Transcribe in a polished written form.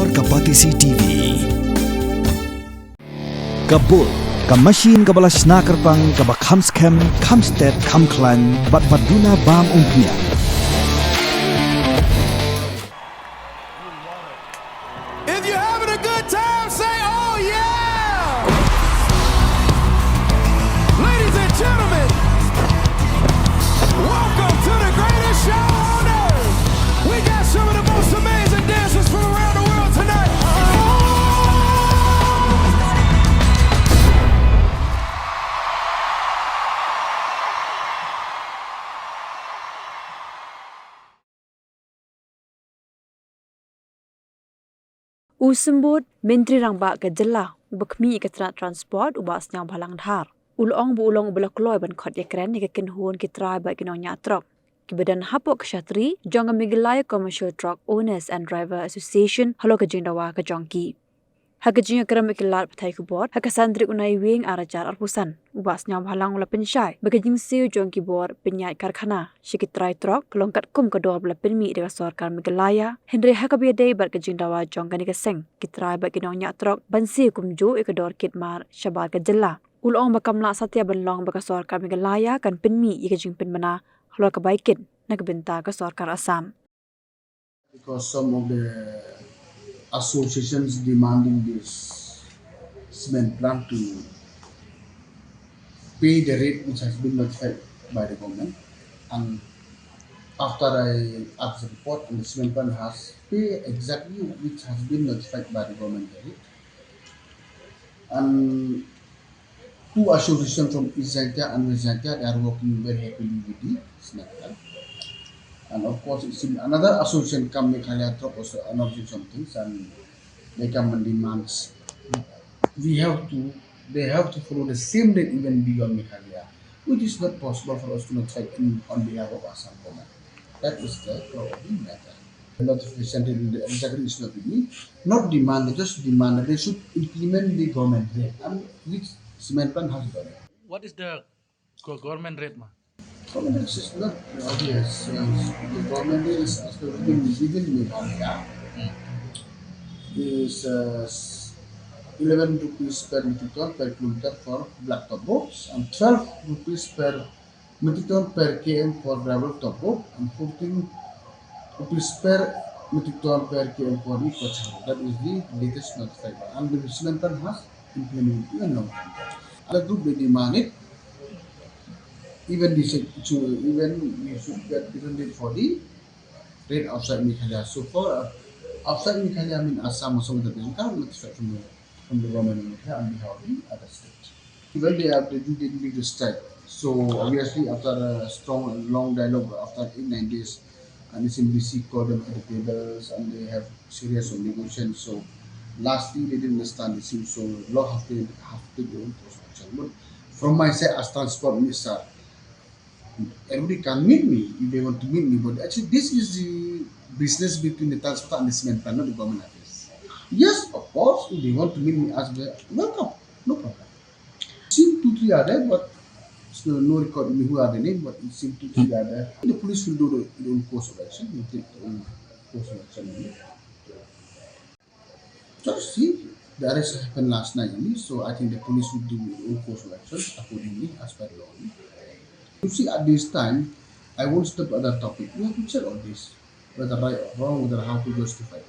Bor Kapatisi TV Kabul ka machine ka balas nakarpang ka bakham scam kamstet kamklan bat baduna bam umpnia If you're having a good time, say, oh yeah! Ladies and gentlemen, welcome to the greatest show on earth. We got some of the most amazing dancers from around the world tonight. Usembut Menteri Rangba ke Jela ubakmi ke transport ubas nyang balang dhar. Ulong bu ulong ubala kloy ban khot Ïakren ni ke kinhuan ke try ba ke Nongïakhih. Kebadan hapok kshatri jong miglaya commercial truck owners and driver association halo ke jingdawa ke jongki. Hakajing akram ikilat pathai kubot hakasandrik unai wing arajar arpusan ubas nyang balang ula pensyai bagajing Siew jongki bor penyai karkhana shikitrai truck kelong Katkum kedor bela penmi de Sorkar miglaya Henry hakabiyade bar ke jingdawa jong kani ke seng kitrai ba ke Nongïakhih bansi kumjo ikedor kitmar shabar ke Jela. Ulong bakamla satya benlong baka Sorkar miglaya kan penmi ikajing penmana halo ke baikin nagbenta ke Sorkar Assam. Because some of the associations demanding this cement plant to pay the rate which has been notified by the government, and after I asked the report, and the cement plant has paid exactly which has been notified by the government rate, and two associations from East Zantia and West Zantia, they are working very happily with the cement plant. And of course, it's another association come Meghalaya Truck also announcing some things, and they come and demands they have to follow the same rate even beyond Meghalaya, which is not possible for us to notify on behalf of Assam government. That is the problem matter. The notification exactly is not with me, not demand, just demand that they should implement the government rate, and which cement plant has done it. What is the government rate, ma? Government is not obvious. The government is within Meghalaya is 11 rupees per metric ton per kilometer for black top boats, and 12 rupees per metric ton per km for gravel top boat, and 14 rupees per metric ton per km for the coach. That is the latest notified, and the cement plant has implemented even long time. Other group they demand it. Even we should get different rate for the rate outside Meghalaya. So for outside Meghalaya, I mean Assam or some of the people can't notify from the government of Meghalaya on behalf of the other states. When they have to do the strike, so obviously after a strong and long dialogue, after 8-9 days, and the SMBC called them to the tables and they have serious negotiations. So lastly they didn't understand the scene, so law have to their own course of action. But from my side as transport minister, everybody can meet me if they want to meet me, but actually this is the business between the transport and the cement plant, not the government affairs. Yes, of course, if they want to meet me as well, welcome, no problem. Seem 2-3 are there, but still no record in who are the name, but it seems 2-3 are there. The police will do their own course of action, will take their own course of action. Just see, the arrest happened last night only, so I think the police will do their own course of action accordingly as per law. You see, at this time, I won't step other topic. We have to check all this, whether right or wrong, whether how to justify.